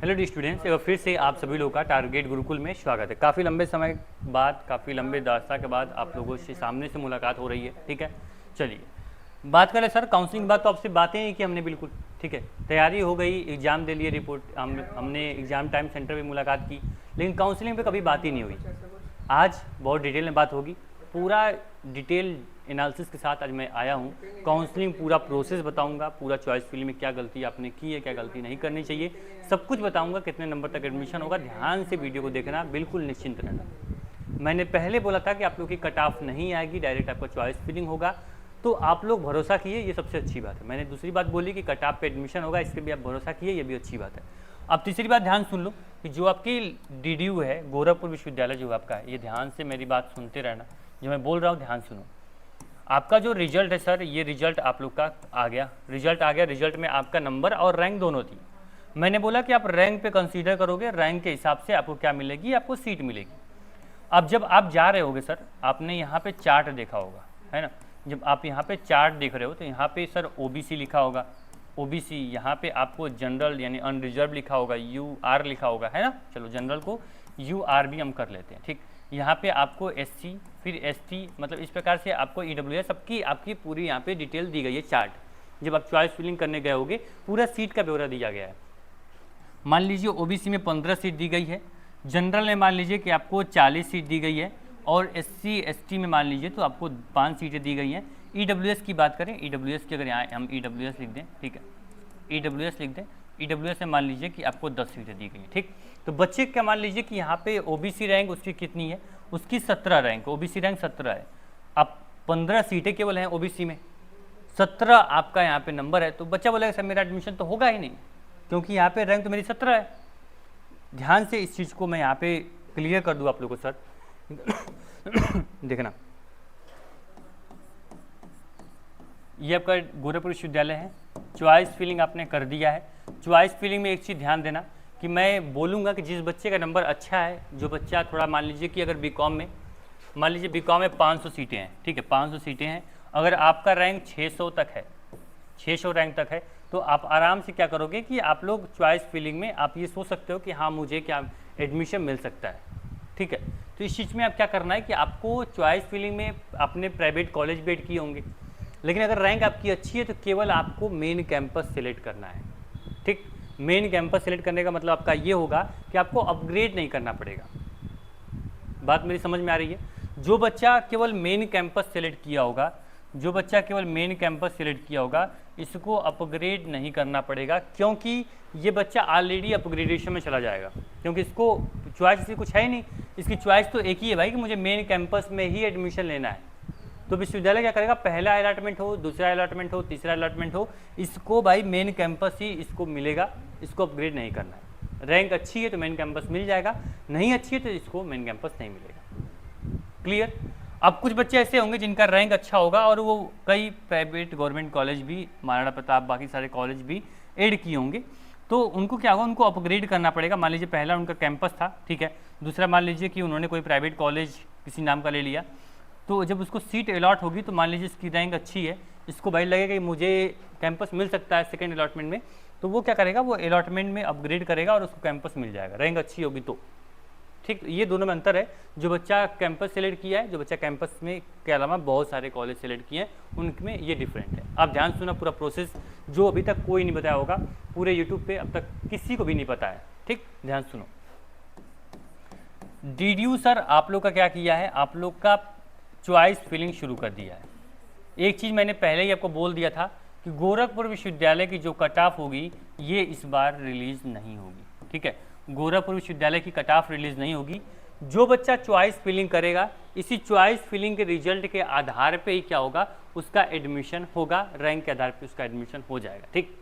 Hello students, एक बार फिर से आप सभी लोगों का टारगेट गुरुकुल में स्वागत है। काफ़ी लंबे समय बाद, काफ़ी लंबे दास्ता के बाद आप लोगों से सामने से मुलाकात हो रही है। ठीक है, चलिए बात करें सर काउंसलिंग की बात। तो आपसे बातें ही कि हमने बिल्कुल ठीक है, तैयारी हो गई, एग्ज़ाम दे लिए, रिपोर्ट हमने एग्ज़ाम टाइम सेंटर में मुलाकात की, लेकिन काउंसलिंग पे कभी बात ही नहीं हुई। आज बहुत डिटेल में बात होगी, पूरा डिटेल एनालिसिस के साथ आज मैं आया हूँ। काउंसलिंग पूरा प्रोसेस बताऊंगा, पूरा चॉइस फील्ड में क्या गलती आपने की है, क्या गलती नहीं करनी चाहिए, सब कुछ बताऊंगा। कितने नंबर तक एडमिशन होगा, ध्यान से वीडियो को देखना, बिल्कुल निश्चिंत रहना। मैंने पहले बोला था कि आप लोग की कट ऑफ नहीं आएगी, डायरेक्ट आपका चॉइस फीलिंग होगा, तो आप लोग भरोसा किए, ये सबसे अच्छी बात है। मैंने दूसरी बात बोली कि कट ऑफ पे एडमिशन होगा, इस पर भी आप भरोसा किए, ये भी अच्छी बात है। अब तीसरी बात ध्यान सुन लो कि जो आपकी DDU है, गोरखपुर विश्वविद्यालय जो आपका है, ये ध्यान से मेरी बात सुनते रहना, जो मैं बोल रहा हूँ ध्यान सुनो। आपका जो रिजल्ट है सर, ये रिजल्ट आप लोग का आ गया, रिजल्ट आ गया। रिजल्ट में आपका नंबर और रैंक दोनों थी। मैंने बोला कि आप रैंक पे कंसीडर करोगे, रैंक के हिसाब से आपको क्या मिलेगी, आपको सीट मिलेगी। अब जब आप जा रहे होगे सर, आपने यहाँ पे चार्ट देखा होगा, है ना। जब आप यहाँ पे चार्ट देख रहे हो तो यहाँ पे सर OBC लिखा होगा, OBC, यहाँ पे आपको जनरल यानी अनरिजर्व लिखा होगा, UR लिखा होगा, है ना। चलो जनरल को UR भी हम कर लेते हैं, ठीक। यहाँ पे आपको SC, फिर ST, मतलब इस प्रकार से आपको EWS, सबकी आपकी पूरी यहाँ पे डिटेल दी गई है। चार्ट जब आप चॉइस फिलिंग करने गए होगे, पूरा सीट का ब्यौरा दिया गया है। मान लीजिए OBC में 15 सीट दी गई है, जनरल में मान लीजिए कि आपको 40 सीट दी गई है, और SC ST में मान लीजिए तो आपको 5 सीटें दी गई हैं। EWS की बात करें, EWS की अगर यहाँ हम EWS लिख दें, ठीक है, EWS लिख दें, EWS में मान लीजिए कि आपको 10 सीटें दी गई हैं, ठीक। तो बच्चे क्या मान लीजिए कि यहाँ पे OBC रैंक उसकी कितनी है, उसकी 17 रैंक, OBC रैंक 17 है। अब 15 सीटें केवल हैं OBC में, 17 आपका यहाँ पे नंबर है, तो बच्चा बोलेगा सर मेरा एडमिशन तो होगा ही नहीं, क्योंकि यहाँ पे रैंक तो मेरी 17 है। ध्यान से इस चीज़ को मैं यहाँ पे क्लियर कर दूँ आप लोगों को सर। देखना, ये आपका गोरखपुर विश्वविद्यालय है, चॉइस फिलिंग आपने कर दिया है। चॉइस फिलिंग में एक चीज़ ध्यान देना कि मैं बोलूँगा कि जिस बच्चे का नंबर अच्छा है, जो बच्चा थोड़ा, मान लीजिए कि अगर बीकॉम में, मान लीजिए बीकॉम में 500 सीटें हैं, ठीक है, 500 सीटें हैं, अगर आपका रैंक 600 तक है, 600 रैंक तक है, तो आप आराम से क्या करोगे कि आप लोग चॉइस फिलिंग में आप ये सोच सकते हो कि हाँ मुझे क्या एडमिशन मिल सकता है, ठीक है। तो इस चीज़ में आप क्या करना है कि आपको चॉइस फिलिंग में अपने प्राइवेट कॉलेज भी ऐड किए होंगे, लेकिन अगर रैंक आपकी अच्छी है तो केवल आपको मेन कैंपस सेलेक्ट करना है, ठीक। मेन कैंपस सेलेक्ट करने का मतलब आपका ये होगा कि आपको अपग्रेड नहीं करना पड़ेगा। बात मेरी समझ में आ रही है। जो बच्चा केवल मेन कैंपस सेलेक्ट किया होगा, जो बच्चा केवल मेन कैंपस सेलेक्ट किया होगा, इसको अपग्रेड नहीं करना पड़ेगा, क्योंकि ये बच्चा ऑलरेडी अपग्रेडेशन में चला जाएगा, क्योंकि इसको चॉइस इसकी कुछ है ही नहीं। इसकी चॉइस तो एक ही है भाई कि मुझे मेन कैंपस में ही एडमिशन लेना है। तो विश्वविद्यालय क्या करेगा, पहला अलॉटमेंट हो, दूसरा अलॉटमेंट हो, तीसरा अलॉटमेंट हो, इसको भाई मेन कैंपस ही इसको मिलेगा, इसको अपग्रेड नहीं करना है। रैंक अच्छी है तो मेन कैंपस मिल जाएगा, नहीं अच्छी है तो इसको मेन कैंपस नहीं मिलेगा। क्लियर। अब कुछ बच्चे ऐसे होंगे जिनका रैंक अच्छा होगा और वो कई प्राइवेट गवर्नमेंट कॉलेज भी, महाराणा प्रताप, बाकी सारे कॉलेज भी ऐड किए होंगे, तो उनको क्या होगा, उनको अपग्रेड करना पड़ेगा। मान लीजिए पहला उनका कैंपस था, ठीक है, दूसरा मान लीजिए कि उन्होंने कोई प्राइवेट कॉलेज किसी नाम का ले लिया, तो जब उसको सीट अलॉट होगी तो मान लीजिए इसकी रैंक अच्छी है, इसको भाई लगेगा कि मुझे कैंपस मिल सकता है सेकेंड अलॉटमेंट में, तो वो क्या करेगा, वो अलॉटमेंट में अपग्रेड करेगा और उसको कैंपस मिल जाएगा, रैंक अच्छी होगी तो, ठीक। ये दोनों में अंतर है। जो बच्चा कैंपस सेलेक्ट किया है, जो बच्चा कैंपस में के अलावा बहुत सारे कॉलेज सेलेक्ट किए हैं, उनमें ये डिफरेंट है। आप ध्यान सुना पूरा प्रोसेस, जो अभी तक कोई नहीं बताया होगा, पूरे यूट्यूब पे अब तक किसी को भी नहीं पता है, ठीक। ध्यान सुनो, DDU सर आप लोग का क्या किया है, आप लोग का चॉइस फिलिंग शुरू कर दिया है। एक चीज़ मैंने पहले ही आपको बोल दिया था कि गोरखपुर विश्वविद्यालय की जो कट ऑफ होगी, ये इस बार रिलीज़ नहीं होगी, ठीक है। गोरखपुर विश्वविद्यालय की कट ऑफ रिलीज़ नहीं होगी। जो बच्चा चॉइस फिलिंग करेगा, इसी चॉइस फिलिंग के रिजल्ट के आधार पे ही क्या होगा, उसका एडमिशन होगा, रैंक के आधार पे उसका एडमिशन हो जाएगा, ठीक।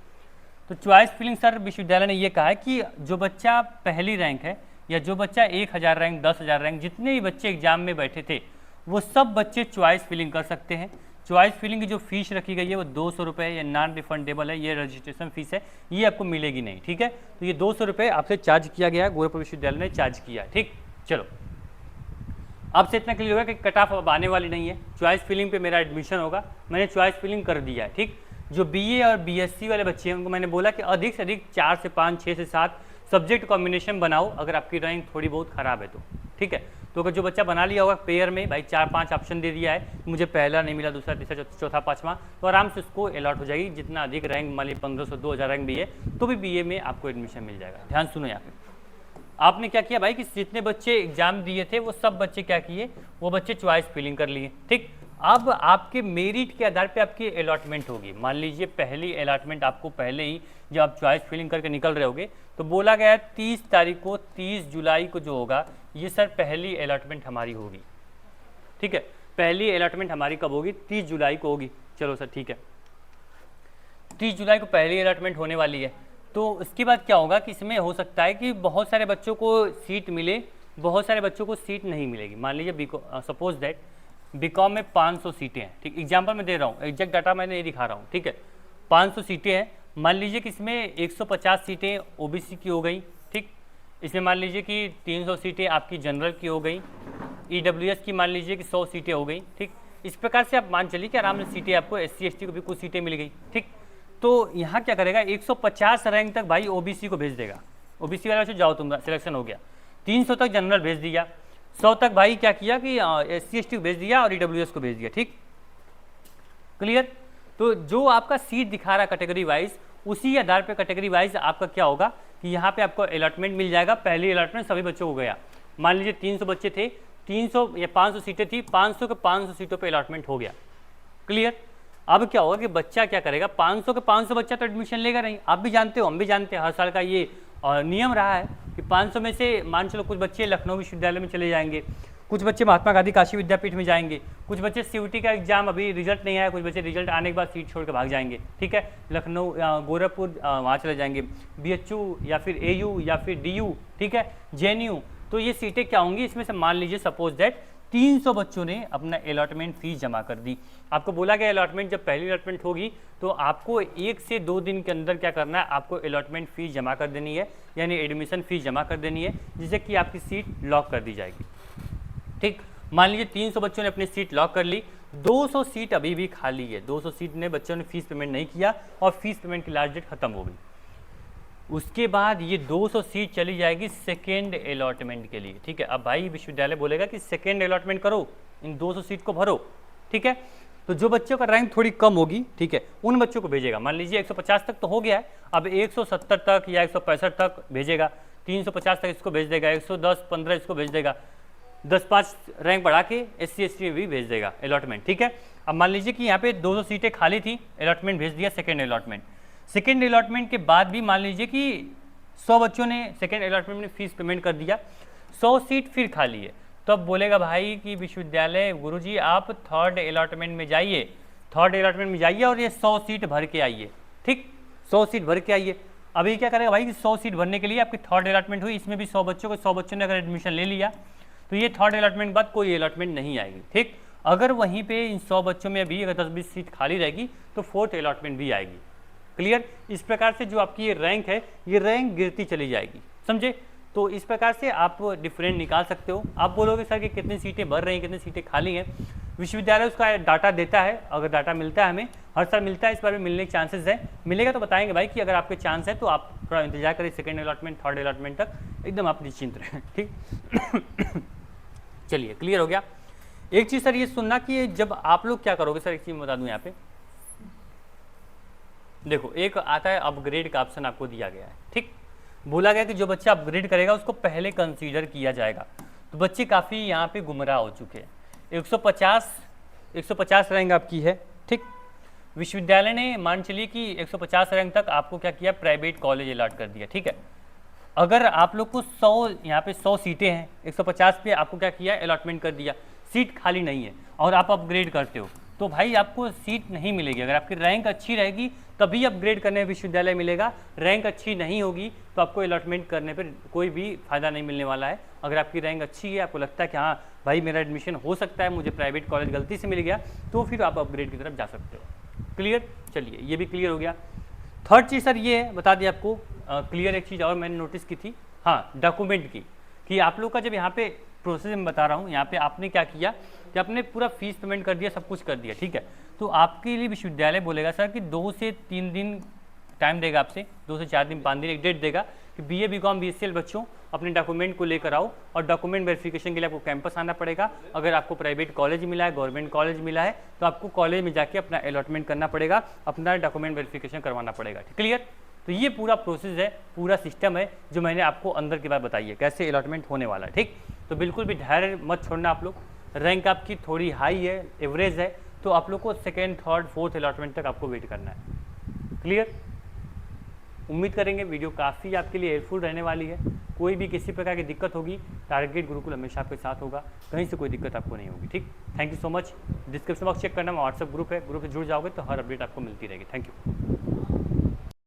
तो चॉइस फिलिंग सर विश्वविद्यालय ने ये कहा है कि जो बच्चा पहली रैंक है, या जो बच्चा 1000 रैंक, 10,000 रैंक, जितने भी बच्चे एग्जाम में बैठे थे, वो सब बच्चे चॉइस फिलिंग कर सकते हैं। चॉइस फिलिंग की जो फीस रखी गई है वो 200 रुपये, ये नॉन रिफंडेबल है, ये रजिस्ट्रेशन फीस है, ये आपको मिलेगी नहीं, ठीक है। तो ये 200 रुपये आपसे चार्ज किया गया है, गोरखपुर विश्वविद्यालय ने चार्ज किया है, ठीक। चलो आपसे इतना क्लियर होगा कि कट ऑफ अब आने वाली नहीं है, चॉइस फिलिंग पे मेरा एडमिशन होगा, मैंने चॉइस फिलिंग कर दिया है, ठीक। जो BA और BSc वाले बच्चे हैं उनको मैंने बोला कि अधिक से अधिक 4 से 5, 6 से 7 सब्जेक्ट कॉम्बिनेशन बनाओ अगर आपकी रैंक थोड़ी बहुत खराब है तो, ठीक है। तो अगर जो बच्चा बना लिया होगा पेयर में भाई 4-5 ऑप्शन दे दिया है, मुझे पहला नहीं मिला, दूसरा, तीसरा, चौथा, पाँचवा, तो आराम से उसको अलॉट हो जाएगी। जितना अधिक रैंक मान ली 1500 2000 रैंक भी है तो भी बीए में आपको एडमिशन मिल जाएगा। ध्यान सुनो यहाँ पे आपने क्या किया भाई कि जितने बच्चे एग्जाम दिए थे वो सब बच्चे क्या किए, वो बच्चे चॉइस फिलिंग कर लिए, ठीक। अब आपके मेरिट के आधार पे आपकी अलॉटमेंट होगी। मान लीजिए पहली अलॉटमेंट आपको पहले ही जब आप चॉइस फिलिंग करके निकल रहे होगे तो बोला गया है 30 तारीख को, 30 जुलाई को जो होगा ये सर पहली अलॉटमेंट हमारी होगी, ठीक है। पहली अलॉटमेंट हमारी कब होगी, 30 जुलाई को होगी। चलो सर ठीक है, 30 जुलाई को पहली अलॉटमेंट होने वाली है। तो उसके बाद क्या होगा कि इसमें हो सकता है कि बहुत सारे बच्चों को सीट मिले, बहुत सारे बच्चों को सीट नहीं मिलेगी। मान लीजिए सपोज दैट बीकॉम में 500 सीटें हैं, ठीक। एग्जाम्पल मैं दे रहा हूँ, एग्जैक्ट डाटा मैंने नहीं दिखा रहा हूँ, ठीक है। 500 सीटें हैं, मान लीजिए कि इसमें 150 सीटें ओबीसी की हो गई, ठीक। इसमें मान लीजिए कि 300 सीटें आपकी जनरल की हो गई, ईडब्ल्यूएस की मान लीजिए कि 100 सीटें हो गई, ठीक। इस प्रकार से आप मान चलिए कि आराम से सीटें आपको SC ST को भी कुछ सीटें मिल गई, ठीक। तो यहाँ क्या करेगा 150 रैंक तक भाई ओबीसी को भेज देगा, ओबीसी वाला से जाओ तुम सिलेक्शन हो गया। 300 तक जनरल भेज दिया, 100 तक भाई क्या किया कि SC ST को भेज दिया और ईडब्ल्यूएस को भेज दिया, ठीक। क्लियर। तो जो आपका सीट दिखा रहा कैटेगरी वाइज उसी आधार पे कैटेगरी वाइज आपका क्या होगा कि यहाँ पे आपको अलॉटमेंट मिल जाएगा। पहली अलॉटमेंट सभी बच्चों को गया, मान लीजिए 300 बच्चे थे, 300 या 500 सीटें थी, 500 के 500 सीटों पे अलॉटमेंट हो गया। क्लियर। अब क्या होगा कि बच्चा क्या करेगा, 500 के 500 बच्चा तो एडमिशन लेगा नहीं, आप भी जानते हो हम भी जानते हैं, हर साल का ये नियम रहा है कि 500 में से मान चलो कुछ बच्चे लखनऊ विश्वविद्यालय में चले जाएंगे, कुछ बच्चे महात्मा गांधी काशी विद्यापीठ में जाएंगे, कुछ बच्चे CUT का एग्जाम अभी रिजल्ट नहीं आया, कुछ बच्चे रिजल्ट आने के बाद सीट छोड़ के भाग जाएंगे, ठीक है। लखनऊ गोरखपुर वहाँ चले जाएंगे, BHU या फिर AU या फिर DU, ठीक है, JNU। तो ये सीटें क्या होंगी, इसमें से मान लीजिए सपोज दैट 300 बच्चों ने अपना अलॉटमेंट फीस जमा कर दी। आपको बोला गया अलॉटमेंट जब पहली अलॉटमेंट होगी तो आपको 1 से 2 दिन के अंदर क्या करना है, आपको अलॉटमेंट फीस जमा कर देनी है, यानी एडमिशन फीस जमा कर देनी है, जिससे कि आपकी सीट लॉक कर दी जाएगी, ठीक। मान लीजिए 300 बच्चों ने अपनी सीट लॉक कर ली, 200 सीट अभी भी खाली है, 200 सीट ने बच्चों ने फीस पेमेंट नहीं किया और फीस पेमेंट की लास्ट डेट खत्म हो गई। उसके बाद ये 200 सीट चली जाएगी सेकेंड अलॉटमेंट के लिए, ठीक है। अब भाई विश्वविद्यालय बोलेगा कि सेकेंड अलॉटमेंट करो, इन 200 सीट को भरो, ठीक है। तो जो बच्चों का रैंक थोड़ी कम होगी, ठीक है, उन बच्चों को भेजेगा। मान लीजिए 150 तक तो हो गया है, अब 170 तक या 165 तक भेजेगा, 350 तक इसको भेज देगा, 110-15 इसको भेज देगा, 10-5 रैंक बढ़ा के SC ST में भी भेज देगा अलॉटमेंट, ठीक है। अब मान लीजिए कि यहाँ पे 200 सीटें खाली थी, अलॉटमेंट भेज दिया सेकेंड अलॉटमेंट। सेकेंड अलॉटमेंट के बाद भी मान लीजिए कि 100 बच्चों ने सेकेंड अलॉटमेंट में फीस पेमेंट कर दिया, 100 सीट फिर खाली है, तो अब बोलेगा भाई कि विश्वविद्यालय गुरुजी आप थर्ड अलॉटमेंट में जाइए, थर्ड अलॉटमेंट में जाइए और ये 100 सीट भर के आइए, ठीक, 100 सीट भर के आइए। अभी क्या करेगा भाई कि 100 सीट भरने के लिए आपकी थर्ड अलॉटमेंट हुई, इसमें भी 100 बच्चों ने अगर एडमिशन ले लिया तो ये थर्ड अलॉटमेंट के बाद कोई अलॉटमेंट नहीं आएगी, ठीक। अगर वहीं पे इन 100 बच्चों में अभी अगर 10-20 सीट खाली रहेगी तो फोर्थ अलॉटमेंट भी आएगी। क्लियर। इस प्रकार से जो आपकी ये रैंक है ये रैंक गिरती चली जाएगी, समझे। तो इस प्रकार से आप डिफरेंट निकाल सकते हो। आप बोलोगे सर कि कितनी सीटें भर रही हैं, कितनी सीटें खाली हैं, विश्वविद्यालय उसका डाटा देता है, अगर डाटा मिलता है हमें हर साल मिलता है, इस बार में मिलने के चांसेस है, मिलेगा तो बताएंगे भाई कि अगर आपके चांस है तो आप थोड़ा इंतजार करें सेकेंड अलॉटमेंट थर्ड अलॉटमेंट तक, एकदम आप निश्चिंत रहें, ठीक। चलिए क्लियर हो गया। एक चीज़ सर ये सुनना कि जब आप लोग क्या करोगे, सर एक चीज़ बता दूं यहाँ पे, देखो एक आता है अपग्रेड का ऑप्शन आपको दिया गया है, ठीक। बोला गया कि जो बच्चा अपग्रेड करेगा उसको पहले कंसीडर किया जाएगा। तो बच्चे काफ़ी यहाँ पे गुमराह हो चुके हैं। 150 रैंक आपकी है, ठीक। विश्वविद्यालय ने मान चलिए कि 150 रैंक तक आपको क्या किया, प्राइवेट कॉलेज अलॉट कर दिया, ठीक है। अगर आप लोग को 100 यहाँ पे 100 सीटें हैं, 150 पे आपको क्या किया, अलॉटमेंट कर दिया, सीट खाली नहीं है और आप अपग्रेड करते हो तो भाई आपको सीट नहीं मिलेगी। अगर आपकी रैंक अच्छी रहेगी तभी अपग्रेड करने में विश्वविद्यालय मिलेगा, रैंक अच्छी नहीं होगी तो आपको अलॉटमेंट करने पर कोई भी फायदा नहीं मिलने वाला है। अगर आपकी रैंक अच्छी है, आपको लगता है कि हाँ भाई मेरा एडमिशन हो सकता है, मुझे प्राइवेट कॉलेज गलती से मिल गया, तो फिर आप अपग्रेड की तरफ जा सकते हो। क्लियर। चलिए ये भी क्लियर हो गया। थर्ड चीज़ सर ये है, बता दिया आपको क्लियर। एक चीज़ और मैंने नोटिस की थी, हाँ डॉक्यूमेंट की, कि आप लोग का जब यहाँ पे प्रोसेस में बता रहा हूँ, यहाँ पे आपने क्या किया कि आपने पूरा फीस पेमेंट कर दिया, सब कुछ कर दिया, ठीक है। तो आपके लिए विश्वविद्यालय बोलेगा सर कि 2 से 3 दिन टाइम देगा आपसे, 2 से 4 दिन 5 दिन एक डेट देगा कि BA BCom BSCL बच्चों अपने डॉक्यूमेंट को लेकर आओ, और डॉक्यूमेंट वेरिफिकेशन के लिए आपको कैंपस आना पड़ेगा। अगर आपको प्राइवेट कॉलेज मिला है, गवर्नमेंट कॉलेज मिला है, तो आपको कॉलेज में जाके अपना अलॉटमेंट करना पड़ेगा, अपना डॉक्यूमेंट वेरिफिकेशन करवाना पड़ेगा। क्लियर? तो ये पूरा प्रोसेस है, पूरा सिस्टम है जो मैंने आपको अंदर की बात बताई है, कैसे अलॉटमेंट होने वाला है। ठीक, तो बिल्कुल भी धैर्य मत छोड़ना आप लोग। रैंक आपकी थोड़ी हाई है, एवरेज है, तो आप लोग को सेकेंड, थर्ड, फोर्थ अलॉटमेंट तक आपको वेट करना है। क्लियर? उम्मीद करेंगे वीडियो काफ़ी आपके लिए हेल्पफुल रहने वाली है। कोई भी किसी प्रकार की दिक्कत होगी, टारगेट गुरुकुल हमेशा आपके साथ होगा, कहीं से कोई दिक्कत आपको नहीं होगी। ठीक, thank you so much. Description box check करना, व्हाट्सएप ग्रुप है, ग्रुप से जुड़ जाओगे तो हर अपडेट आपको मिलती रहेगी। Thank you.